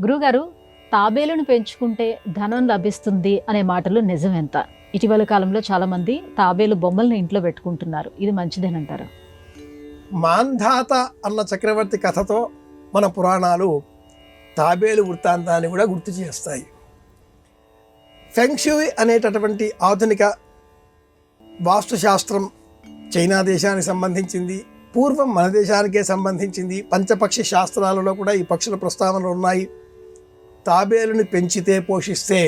గురుగారు, తాబేలును పెంచుకుంటే ధనం లభిస్తుంది అనే మాటలు నిజమెంత? ఇటీవల కాలంలో చాలామంది తాబేలు బొమ్మల్ని ఇంట్లో పెట్టుకుంటున్నారు. ఇది మంచిదేనంటారా? మాంధాత అన్న చక్రవర్తి కథతో మన పురాణాలు తాబేలు వృత్తాంతాన్ని కూడా గుర్తు చేస్తాయి. ఫెంగ్షూయి అనేటటువంటి ఆధునిక వాస్తుశాస్త్రం చైనా దేశానికి సంబంధించింది, పూర్వం మన దేశానికే సంబంధించింది. పంచపక్షి శాస్త్రాలలో కూడా ఈ పక్షుల ప్రస్తావనలు ఉన్నాయి. తాబేలుని పెంచితే పోషిస్తే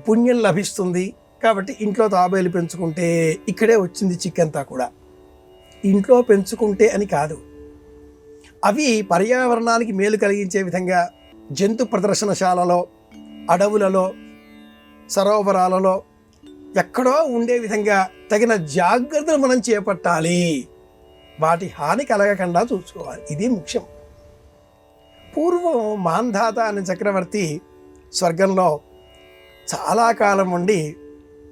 పుణ్యం లభిస్తుంది కాబట్టి ఇంట్లో తాబేలు పెంచుకుంటే, ఇక్కడే వచ్చింది చిక్కంతా కూడా. ఇంట్లో పెంచుకుంటే అని కాదు, అవి పర్యావరణానికి మేలు కలిగించే విధంగా జంతు ప్రదర్శనశాలలో, అడవులలో, సరోవరాలలో ఎక్కడో ఉండే విధంగా తగిన జాగ్రత్తలు మనం చేపట్టాలి. వాటి హాని కలగకుండా చూసుకోవాలి, ఇది ముఖ్యం. పూర్వం మాంధాత అనే చక్రవర్తి స్వర్గంలో చాలా కాలం ఉండి,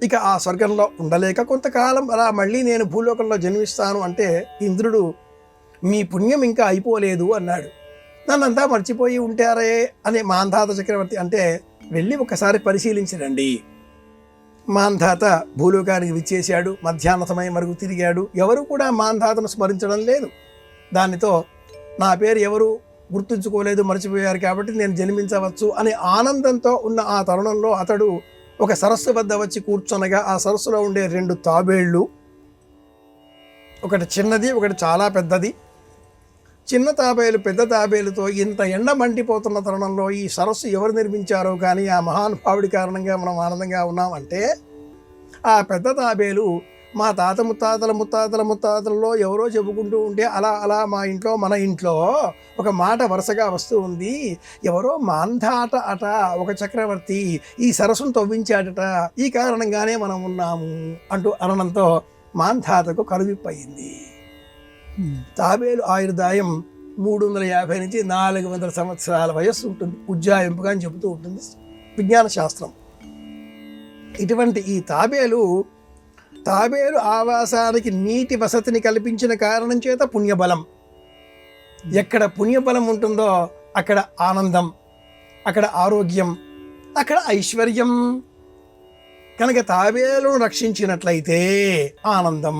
ఇక ఆ స్వర్గంలో ఉండలేక కొంతకాలం అలా మళ్ళీ నేను భూలోకంలో జన్మిస్తాను అంటే ఇంద్రుడు, మీ పుణ్యం ఇంకా అయిపోలేదు అన్నాడు. నన్నంతా మర్చిపోయి ఉంటారే అనే మాంధాత చక్రవర్తి అంటే, వెళ్ళి ఒకసారి పరిశీలించడండి. మాంధాత భూలోకానికి విచ్చేశాడు. మధ్యాహ్న సమయం వరకు తిరిగాడు. ఎవరు కూడా మాంధాతను స్మరించడం లేదు. దానితో నా పేరు ఎవరు గుర్తుంచుకోలేదు, మర్చిపోయారు కాబట్టి నేను జన్మించవచ్చు అనే ఆనందంతో ఉన్న ఆ తరుణంలో అతడు ఒక సరస్సు వద్ద వచ్చి కూర్చొనగా, ఆ సరస్సులో ఉండే 2 తాబేళ్ళు, ఒకటి చిన్నది, ఒకటి చాలా పెద్దది. చిన్న తాబేలు పెద్ద తాబేలుతో ఇంత ఎండ మండిపోతున్న తరుణంలో ఈ సరస్సు ఎవరు నిర్మించారో కానీ ఆ మహానుభావుడి కారణంగా మనం ఆనందంగా ఉన్నామంటే, ఆ పెద్ద తాబేలు మా తాత ముత్తాతలలో ఎవరో చెప్పుకుంటూ ఉంటే అలా అలా మా ఇంట్లో, మన ఇంట్లో ఒక మాట వరుసగా వస్తూ ఉంది. ఎవరో మాంధాత అట, ఒక చక్రవర్తి ఈ సరస్సును తవ్వించాడట, ఈ కారణంగానే మనం ఉన్నాము అంటూ అనడంతో మాంధాతకు కనువిప్పయింది. తాబేలు ఆయుర్దాయం 350 నుంచి 400 సంవత్సరాల వయస్సు ఉంటుంది, ఉజ్జాయింపుగా అని చెబుతూ ఉంటుంది విజ్ఞాన శాస్త్రం. ఇటువంటి ఈ తాబేలు ఆవాసానికి నీటి వసతిని కల్పించిన కారణం చేత పుణ్యబలం. ఎక్కడ పుణ్యబలం ఉంటుందో అక్కడ ఆనందం, అక్కడ ఆరోగ్యం, అక్కడ ఐశ్వర్యం. కనుక తాబేలును రక్షించినట్లయితే ఆనందం,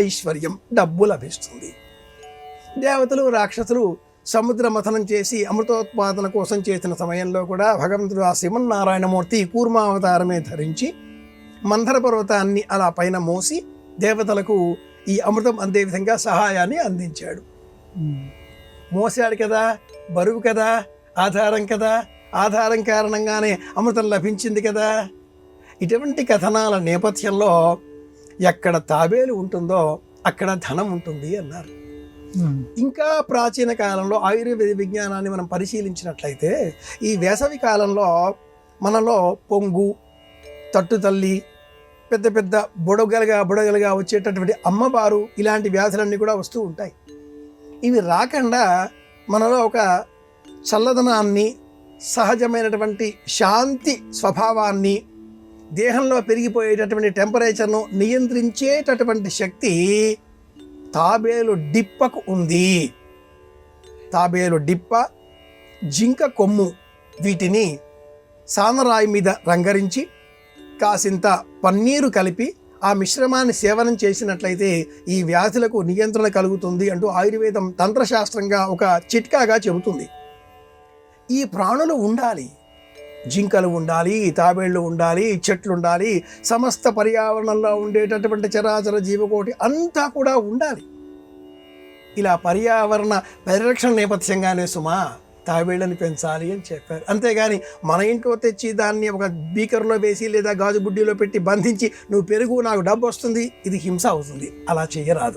ఐశ్వర్యం, డబ్బు లభిస్తుంది. దేవతలు, రాక్షసులు సముద్ర మథనం చేసి అమృతోత్పాదన కోసం చేసిన సమయంలో కూడా భగవంతుడు ఆ శ్రీమన్నారాయణమూర్తి కూర్మావతారమే ధరించి మంథర పర్వతాన్ని అలా పైన మోసి దేవతలకు ఈ అమృతం అందే విధంగా సహాయాన్ని అందించాడు. మోసాడు కదా, బరువు కదా, ఆధారం కదా, ఆధారం కారణంగానే అమృతం లభించింది కదా. ఇటువంటి కథనాల నేపథ్యంలో ఎక్కడ తాబేలు ఉంటుందో అక్కడ ధనం ఉంటుంది అన్నారు. ఇంకా ప్రాచీన కాలంలో ఆయుర్వేద విజ్ఞానాన్ని మనం పరిశీలించినట్లయితే, ఈ వేసవి కాలంలో మనలో పొంగు, తట్టుతల్లి, పెద్ద పెద్ద బుడగలుగా వచ్చేటటువంటి అమ్మవారు, ఇలాంటి వ్యాధులన్నీ కూడా వస్తూ ఉంటాయి. ఇవి రాకుండా మనలో ఒక చల్లదనాన్ని, సహజమైనటువంటి శాంతి స్వభావాన్ని, దేహంలో పెరిగిపోయేటటువంటి టెంపరేచర్ను నియంత్రించేటటువంటి శక్తి తాబేలు డిప్పకు ఉంది. తాబేలు డిప్ప, జింక కొమ్ము, వీటిని సానరాయి మీద రంగరించి కాసింత పన్నీరు కలిపి ఆ మిశ్రమాన్ని సేవనం చేసినట్లయితే ఈ వ్యాధులకు నియంత్రణ కలుగుతుంది అంటూ ఆయుర్వేదం తంత్రశాస్త్రంగా ఒక చిట్కాగా చెబుతుంది. ఈ ప్రాణులు ఉండాలి, జింకలు ఉండాలి, తాబేళ్లు ఉండాలి, చెట్లు ఉండాలి, సమస్త పర్యావరణంలో ఉండేటటువంటి చరాచర జీవకోటి అంతా కూడా ఉండాలి. ఇలా పర్యావరణ పరిరక్షణ నేపథ్యంగానే సుమా తాబేళ్ళని పెంచాలి అని చెప్పారు. అంతేగాని మన ఇంట్లో తెచ్చి దాన్ని ఒక బీకర్లో వేసి లేదా గాజు బుడ్డీలో పెట్టి బంధించి నువ్వు పెరుగు నాకు డబ్బు వస్తుంది, ఇది హింస అవుతుంది. అలా చేయరాదు.